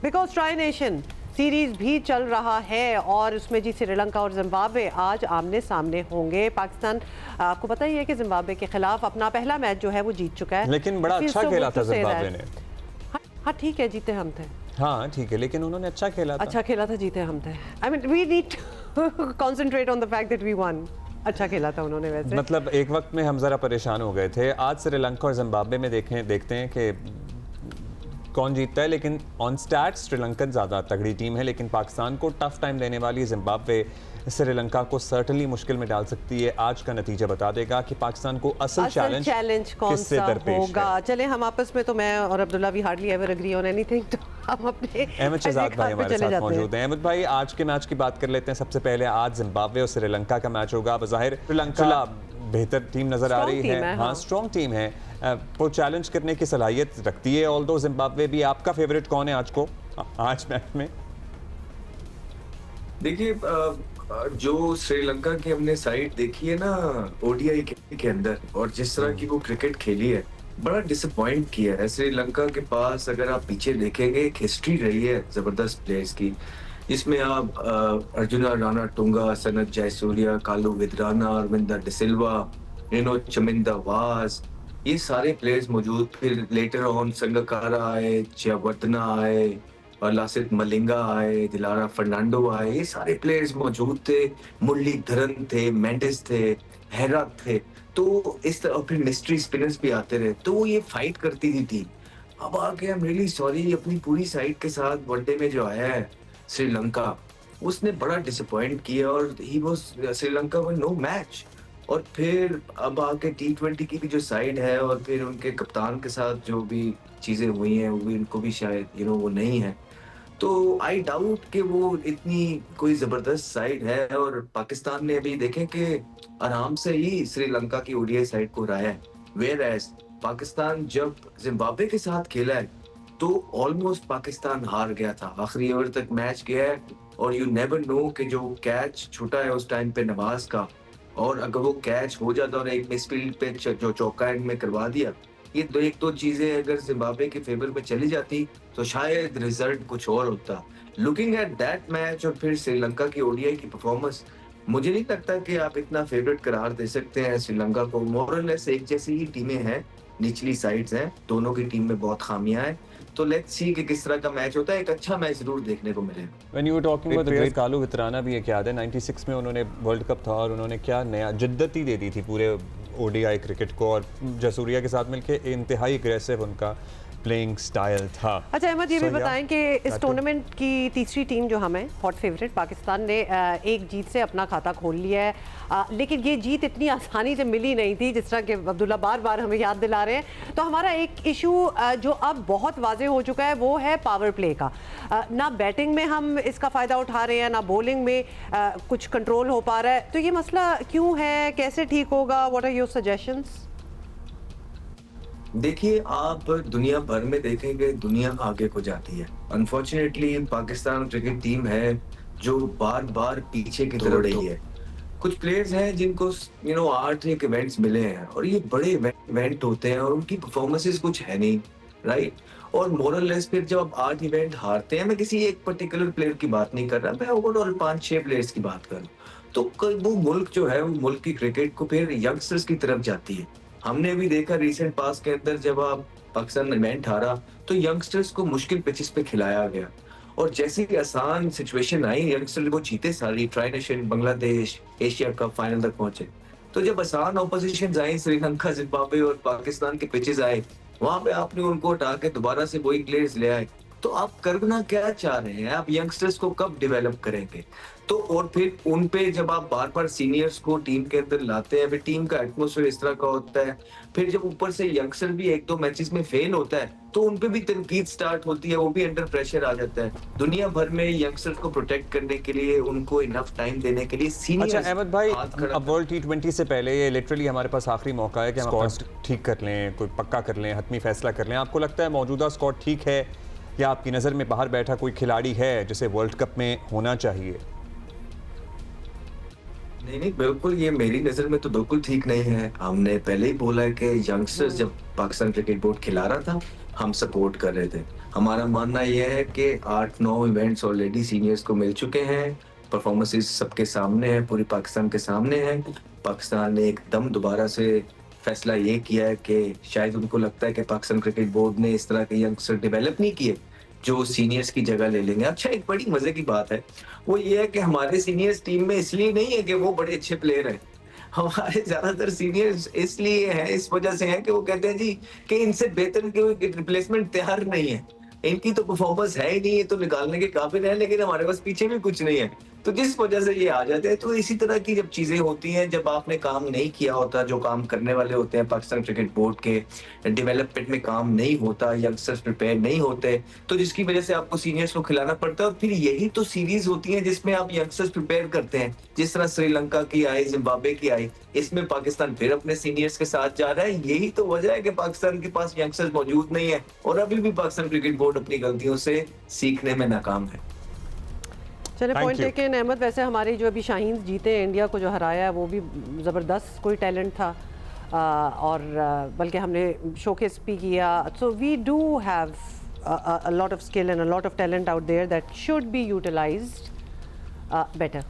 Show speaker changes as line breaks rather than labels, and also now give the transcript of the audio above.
Because tri nation series भी चल रहा है और उसमें जी श्रीलंका और जिम्बाब्वे आज आमने सामने होंगे। पाकिस्तान आपको पता ही है कि जिम्बाब्वे के खिलाफ अपना पहला मैच जो है वो जीत चुका है,
लेकिन बड़ा अच्छा खेला था जिम्बाब्वे ने।
हाँ ठीक है, जीते हम थे।
हाँ ठीक है, लेकिन उन्होंने अच्छा खेला था।
अच्छा खेला था, जीते हम थे। I mean we need to concentrate on the fact that we won. अच्छा खेला था उन्होंने वैसे।
मतलब एक वक्त में हम जरा परेशान हो गए थे। आज श्रीलंका और जिम्बाब्वे में देखते हैं कि कौन जीतता है, लेकिन ऑन स्टैट्स श्रीलंकन ज़्यादा तगड़ी टीम है, लेकिन पाकिस्तान को टफ टाइम देने वाली जिम्बाब्वे श्रीलंका को सर्टनली मुश्किल में डाल सकती है। आज का नतीजा बता देगा कि पाकिस्तान को असल चैलेंज
कौन सा होगा।
है।
चले हम आपस में, तो मैं और अब्दुल्ला भी hardly ever agree on anything, तो हम अपने
अहमद शहजाद भाई हमारे साथ मौजूद हैं। अहमद भाई, आज के मैच की बात कर लेते हैं। सबसे पहले आज जिम्बाब्वे और श्रीलंका का मैच होगा। बज़ाहिर श्रीलंका बेहतर टीम नजर आ रही है। हाँ, स्ट्रॉन्ग टीम है, वो चैलेंज करने की सलाहियत रखती है। ऑल्दो जिम्बाब्वे भी। आपका फेवरेट कौन है आज मैच में?
देखिए, जो श्रीलंका की हमने साइड देखी है ना ओडीआई के अंदर, और जिस तरह की वो क्रिकेट खेली है, बड़ा डिसअपॉइंट किया है। श्रीलंका के पास अगर आप पीछे देखेंगे एक हिस्ट्री रही है जबरदस्त प्लेयर्स की, जिसमें आप अर्जुना राणा टुंगा, सनत जयसूर्या, कालू विद्राना, अरविंदा डिसिल्वा, रिनो चमिंदा वास, ये सारे प्लेयर्स मौजूद। फिर लेटर ऑन संगकारा आए, जयवर्धना आए, और लासित मलिंगा आए, दिलारा फर्नांडो आए, ये सारे प्लेयर्स मौजूद थे। मुरलीधरन थे, मेंडिस थे, हैरात थे। तो इस तरह फिर मिस्ट्री स्पिनर्स भी आते रहे, तो वो ये फाइट करती थी टीम। अब आके आई एम रियली सॉरी, अपनी पूरी साइड के साथ वनडे में जो आया है श्रीलंका, उसने बड़ा डिसअपॉइंट किया और ही was Sri Lanka won no match. और फिर अब आके T20 की भी जो साइड है, और फिर उनके कप्तान के साथ जो भी चीजें हुई हैं, वो भी इनको भी शायद वो नहीं है। तो आई डाउट कि वो इतनी कोई जबरदस्त साइड है। और पाकिस्तान ने अभी देखें कि आराम से ही श्रीलंका की ओडीआई साइड को हराया है। वेयर एज पाकिस्तान जब जिम्बाब्वे के साथ खेला है तो ऑलमोस्ट पाकिस्तान हार गया था, आखिरी ओवर तक मैच गया है। और यू नेवर नो कि जो कैच छूटा है उस टाइम पे नवाज का, और अगर वो कैच हो जाता और एक मिसफील्ड पे जो चौका एंड में करवा दिया, ये एक दो चीजें अगर जिम्बाब्वे के फेवर में चली जाती तो शायद रिजल्ट कुछ और होता। लुकिंग एट दैट मैच और फिर श्रीलंका की ओडीआई की परफॉर्मेंस, मुझे नहीं लगता कि आप इतना फेवरेट करार दे सकते हैं श्रीलंका को। मोरलेस एक जैसी ही टीमें हैं, निचली साइड्स हैं, दोनों की टीम में बहुत खामियां हैं। तो लेट्स सी कि किस तरह का मैच होता है। एक अच्छा मैच जरूर देखने को मिलेगा।
When you were talking about the great Kalu वितराना भी एक याद है, 96 में उन्होंने वर्ल्ड कप था और उन्होंने क्या नया जिद्दत ही दे दी थी पूरे ओडीआई क्रिकेट को, और जसूरिया के साथ मिलके इंतहाई एग्रेसिव उनका प्लेइंग स्टाइल था।
अच्छा अहमद, ये भी बताएं कि इस टूर्नामेंट की तीसरी टीम जो हमें हॉट फेवरेट पाकिस्तान ने एक जीत से अपना खाता खोल लिया है, लेकिन ये जीत इतनी आसानी से मिली नहीं थी, जिस तरह के अब्दुल्ला बार बार हमें याद दिला रहे हैं। तो हमारा एक इशू जो अब बहुत वाजे हो चुका है वो है पावर प्ले का। ना बैटिंग में हम इसका फ़ायदा उठा रहे हैं, ना बॉलिंग में कुछ कंट्रोल हो पा रहा है। तो ये मसला क्यों है, कैसे ठीक होगा? What are your suggestions?
देखिए, आप दुनिया भर में देखेंगे दुनिया आगे को जाती है। अनफॉर्चुनेटली पाकिस्तान क्रिकेट टीम है जो बार बार पीछे की तरफ रही है। कुछ प्लेयर्स हैं जिनको 8 एक इवेंट्स मिले हैं, और ये बड़े इवेंट होते हैं और उनकी परफॉर्मेंसेस कुछ है नहीं, राइट। और मोरलेस फिर जब आप 8 इवेंट हारते हैं, मैं किसी एक पर्टिकुलर प्लेयर की बात नहीं कर रहा, मैं ओवरऑल 5-6 प्लेयर्स की बात कर रहा हूँ, तो वो मुल्क जो है, वो मुल्क की क्रिकेट को फिर यंगस्टर्स की तरफ जाती है। हमने भी देखा रिसेंट पास के अंदर, जब आप पाकिस्तान इवेंट हारा तो यंगस्टर्स को मुश्किल पिचेस पे खिलाया गया, और जैसे ही आसान सिचुएशन आई, यंगस्टर वो जीते सारी tri nation, Bangladesh, Asia cup final तक पहुंचे। तो जब आसान ऑपोजिशन आई, श्रीलंका, जिम्बाब्वे और पाकिस्तान के पिचेस आए, वहां पे आपने उनको हटा के दोबारा से वही प्लेयर्स ले आए। तो आप करना क्या चाह रहे हैं? आप यंगस्टर्स को कब डेवलप करेंगे? तो और फिर उन पे जब आप बार बार सीनियर्स को टीम के अंदर लाते हैं, फिर टीम का एटमॉस्फेयर इस तरह का होता है। फिर जब ऊपर से यंगस्टर भी 1-2 मैचेस में फेल होता है तो उन पे भी तनकीद स्टार्ट होती है, वो भी अंडर प्रेशर आ जाता है। दुनिया भर में यंगस्टर्स को प्रोटेक्ट करने के लिए, उनको इनफ टाइम देने के लिए सीनियर्स।
अच्छा अहमद भाई, अब वर्ल्ड T20 से पहले ये लिटरली हमारे पास आखिरी मौका है कि हम स्क्वाड ठीक कर लें, कोई पक्का कर लें, हतमी फैसला कर लें। आपको लगता है मौजूदा स्क्वाड ठीक है, या आपकी नज़र में बाहर बैठा कोई खिलाड़ी है जिसे वर्ल्ड कप में होना चाहिए?
नहीं, बिल्कुल, ये मेरी नजर में तो बिल्कुल ठीक नहीं है। हमने पहले ही बोला है कि यंगस्टर्स जब पाकिस्तान क्रिकेट बोर्ड खिला रहा था, हम सपोर्ट कर रहे थे। हमारा मानना यह है कि 8-9 इवेंट्स ऑलरेडी सीनियर्स को मिल चुके हैं, परफॉर्मेंसेस सबके सामने हैं, पूरी पाकिस्तान के सामने हैं। पाकिस्तान ने एकदम दोबारा से फैसला ये किया है कि शायद उनको लगता है कि पाकिस्तान क्रिकेट बोर्ड ने इस तरह के यंगस्टर डेवलप नहीं किए, जो सीनियर्स की जगह ले लेंगे। अच्छा, एक बड़ी मज़े की बात है, वो ये है कि हमारे सीनियर्स टीम में इसलिए नहीं है कि वो बड़े अच्छे प्लेयर हैं। हमारे ज़्यादातर सीनियर्स इसलिए हैं, इस वजह से हैं कि वो कहते हैं जी कि इनसे बेहतर कोई रिप्लेसमेंट तैयार नहीं है। इनकी तो परफॉर्मेंस है ही नहीं, ये तो निकालने के काबिल है, लेकिन हमारे पास पीछे भी कुछ नहीं है। तो जिस वजह से ये आ जाते हैं, तो इसी तरह की जब चीज़ें होती हैं, जब आपने काम नहीं किया होता, जो काम करने वाले होते हैं पाकिस्तान क्रिकेट बोर्ड के, डेवलपमेंट में काम नहीं होता, यंगस्टर्स प्रिपेयर नहीं होते, तो जिसकी वजह से आपको सीनियर्स को खिलाना पड़ता है। और फिर यही तो सीरीज होती है जिसमें आप यंगस्टर्स प्रिपेयर करते हैं, जिस तरह श्रीलंका की आई, जिम्बाब्वे की आई, इसमें पाकिस्तान फिर अपने सीनियर्स के साथ जा रहा है। यही तो वजह है कि पाकिस्तान के पास यंगस्टर्स मौजूद नहीं है, और अभी भी पाकिस्तान क्रिकेट बोर्ड अपनी गलतियों से सीखने में नाकाम है।
चले
Thank
point
you.
Taken Ahmed. वैसे हमारी जो अभी शाहीन जीते हैं, इंडिया को जो हराया है, वो भी ज़बरदस्त कोई टैलेंट था, और बल्कि हमने शोकेस भी किया। So we do have a lot of skill and a lot of talent out there that should be utilized better.